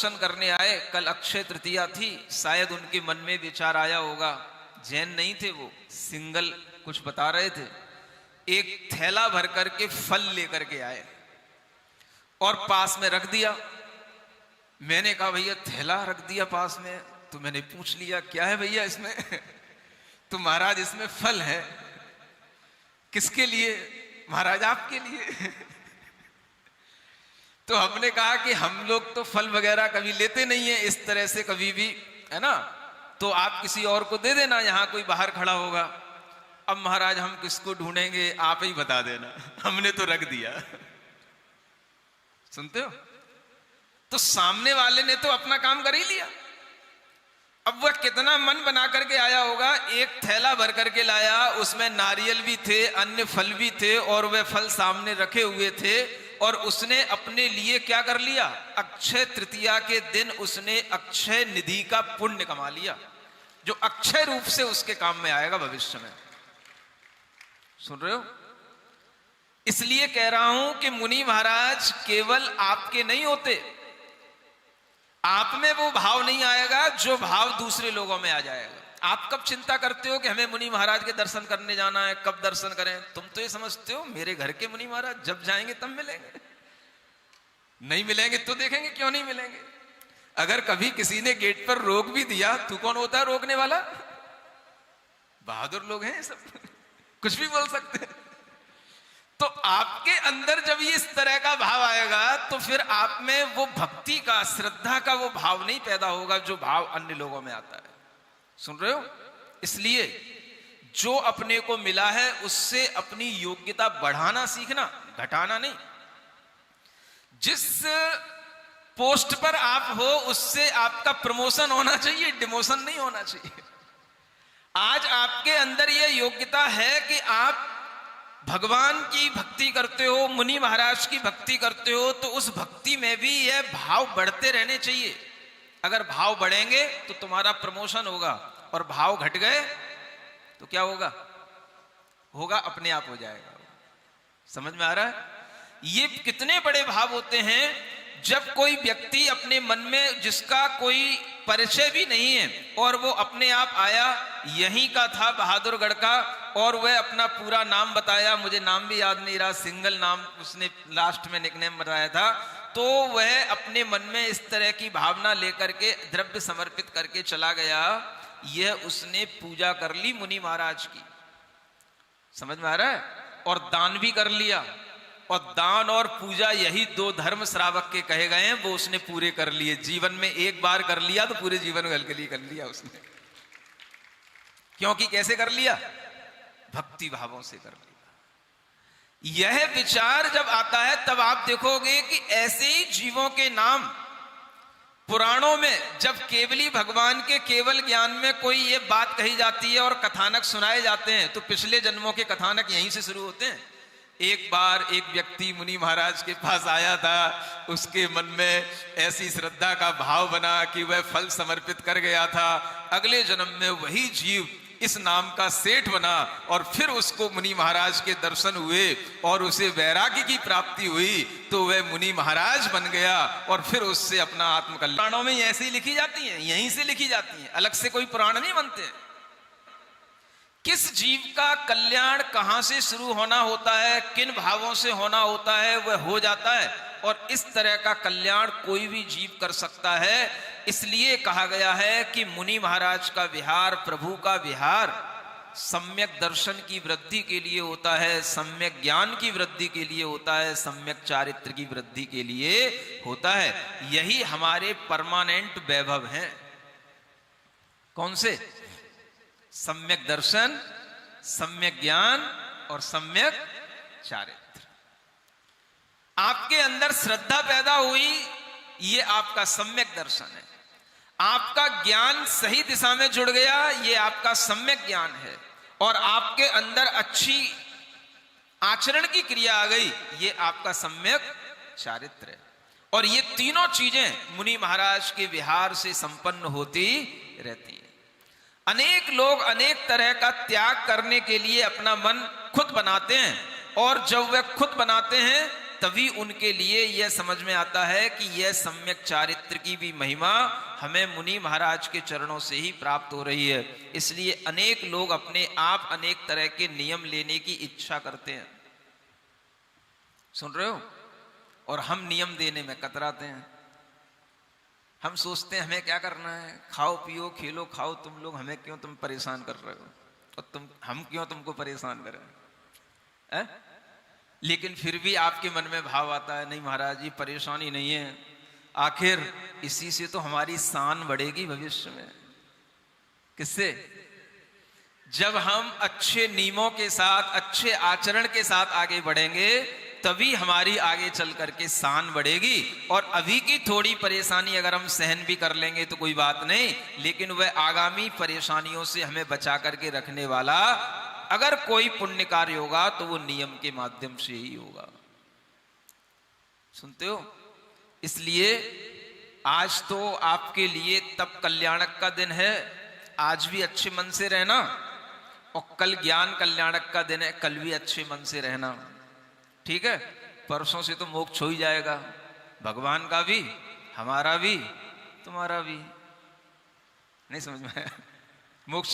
दर्शन करने आए। कल अक्षय तृतीया थी, शायद उनके मन में विचार आया होगा, जैन नहीं थे वो, सिंगल कुछ बता रहे थे। एक थैला भर करके फल लेकर के आए और पास में रख दिया। मैंने कहा भैया थैला रख दिया पास में, तो मैंने पूछ लिया क्या है भैया इसमें? तो महाराज इसमें फल है। किसके लिए? महाराज आपके लिए। तो हमने कहा कि हम लोग तो फल वगैरह कभी लेते नहीं है इस तरह से कभी भी, है ना, तो आप किसी और को दे देना, यहां कोई बाहर खड़ा होगा। अब महाराज हम किसको ढूंढेंगे, आप ही बता देना। हमने तो रख दिया। सुनते हो? तो सामने वाले ने तो अपना काम कर ही लिया। अब वह कितना मन बना करके आया होगा, एक थैला भर करके लाया, उसमें नारियल भी थे, अन्य फल भी थे, और वह फल सामने रखे हुए थे, और उसने अपने लिए क्या कर लिया, अक्षय तृतीया के दिन उसने अक्षय निधि का पुण्य कमा लिया, जो अक्षय रूप से उसके काम में आएगा भविष्य में। सुन रहे हो? इसलिए कह रहा हूं कि मुनि महाराज केवल आपके नहीं होते, आप में वो भाव नहीं आएगा जो भाव दूसरे लोगों में आ जाएगा। आप कब चिंता करते हो कि हमें मुनि महाराज के दर्शन करने जाना है, कब दर्शन करें? तुम तो ये समझते हो मेरे घर के मुनि महाराज जब जाएंगे तब मिलेंगे, नहीं मिलेंगे तो देखेंगे क्यों नहीं मिलेंगे। अगर कभी किसी ने गेट पर रोक भी दिया, तू कौन होता है रोकने वाला? बहादुर लोग हैं सब, कुछ भी बोल सकते हैं। तो आपके अंदर जब ये इस तरह का भाव आएगा, तो फिर आप में वो भक्ति का, श्रद्धा का वो भाव नहीं पैदा होगा जो भाव अन्य लोगों में आता है। सुन रहे हो? इसलिए जो अपने को मिला है उससे अपनी योग्यता बढ़ाना सीखना, घटाना नहीं। जिस पोस्ट पर आप हो उससे आपका प्रमोशन होना चाहिए, डिमोशन नहीं होना चाहिए। आज आपके अंदर यह योग्यता है कि आप भगवान की भक्ति करते हो, मुनि महाराज की भक्ति करते हो, तो उस भक्ति में भी यह भाव बढ़ते रहने चाहिए। अगर भाव बढ़ेंगे तो तुम्हारा प्रमोशन होगा, और भाव घट गए तो क्या होगा? होगा अपने आप हो जाएगा। समझ में आ रहा है? ये कितने बड़े भाव होते हैं जब कोई व्यक्ति अपने मन में, जिसका कोई परिचय भी नहीं है, और वो अपने आप आया, यहीं का था बहादुरगढ़ का, और वह अपना पूरा नाम बताया, मुझे नाम भी याद नहीं रहा, सिंगल नाम उसने लास्ट में निकनेम बताया था। तो वह अपने मन में इस तरह की भावना लेकर के द्रव्य समर्पित करके चला गया। यह उसने पूजा कर ली मुनि महाराज की। समझ में आ रहा है? और दान भी कर लिया, और दान और पूजा यही दो धर्म श्रावक के कहे गए हैं, वो उसने पूरे कर लिए। जीवन में एक बार कर लिया तो पूरे जीवन के लिए कर लिया उसने। क्योंकि कैसे कर लिया? भक्ति भावों से कर लिया। यह विचार जब आता है तब आप देखोगे कि ऐसे ही जीवों के नाम पुराणों में, जब केवली भगवान के केवल ज्ञान में कोई ये बात कही जाती है और कथानक सुनाए जाते हैं, तो पिछले जन्मों के कथानक यहीं से शुरू होते हैं। एक बार एक व्यक्ति मुनि महाराज के पास आया था, उसके मन में ऐसी श्रद्धा का भाव बना कि वह फल समर्पित कर गया था। अगले जन्म में वही जीव इस नाम का सेठ बना, और फिर उसको मुनि महाराज के दर्शन हुए और उसे वैराग्य की प्राप्ति हुई, तो वह मुनि महाराज बन गया, और फिर उससे अपना आत्मकल्याण। पुराणों में ऐसी लिखी जाती हैं, यहीं से लिखी जाती हैं, अलग से कोई पुराण नहीं बनते। किस जीव का कल्याण कहां से शुरू होना होता है, किन भावों से होना होता है, वह हो जाता है, और इस तरह का कल्याण कोई भी जीव कर सकता है। इसलिए कहा गया है कि मुनि महाराज का विहार, प्रभु का विहार सम्यक दर्शन की वृद्धि के लिए होता है, सम्यक ज्ञान की वृद्धि के लिए होता है, सम्यक चारित्र की वृद्धि के लिए होता है। यही हमारे परमानेंट वैभव हैं। कौन से? सम्यक दर्शन, सम्यक ज्ञान और सम्यक चारित्र। आपके अंदर श्रद्धा पैदा हुई, ये आपका सम्यक दर्शन है। आपका ज्ञान सही दिशा में जुड़ गया, ये आपका सम्यक ज्ञान है। और आपके अंदर अच्छी आचरण की क्रिया आ गई, ये आपका सम्यक चारित्र है। और ये तीनों चीजें मुनि महाराज के विहार से संपन्न होती रहती हैं। अनेक लोग अनेक तरह का त्याग करने के लिए अपना मन खुद बनाते हैं, और जब वे खुद बनाते हैं तभी उनके लिए यह समझ में आता है कि यह सम्यक चारित्र की भी महिमा हमें मुनि महाराज के चरणों से ही प्राप्त हो रही है। इसलिए अनेक लोग अपने आप अनेक तरह के नियम लेने की इच्छा करते हैं, सुन रहे हो, और हम नियम देने में कतराते हैं। हम सोचते हैं हमें क्या करना है, खाओ पियो खेलो खाओ तुम लोग, हमें क्यों तुम परेशान कर रहे हो, और हम क्यों तुमको परेशान करें है? लेकिन फिर भी आपके मन में भाव आता है नहीं महाराज ये परेशानी नहीं है, आखिर इसी से तो हमारी शान बढ़ेगी भविष्य में। किससे? जब हम अच्छे नियमों के साथ अच्छे आचरण के साथ आगे बढ़ेंगे तभी हमारी आगे चल करके शान बढ़ेगी। और अभी की थोड़ी परेशानी अगर हम सहन भी कर लेंगे तो कोई बात नहीं, लेकिन वह आगामी परेशानियों से हमें बचा करके रखने वाला अगर कोई पुण्य कार्य होगा तो वो नियम के माध्यम से ही होगा। सुनते हो? इसलिए आज तो आपके लिए तब कल्याणक का दिन है, आज भी अच्छे मन से रहना, और कल ज्ञान कल्याणक का दिन है, कल भी अच्छे मन से रहना। ठीक है? परसों से तो मोक्ष हो ही जाएगा, भगवान का भी, हमारा भी, तुम्हारा भी। नहीं समझ में आया? मोक्ष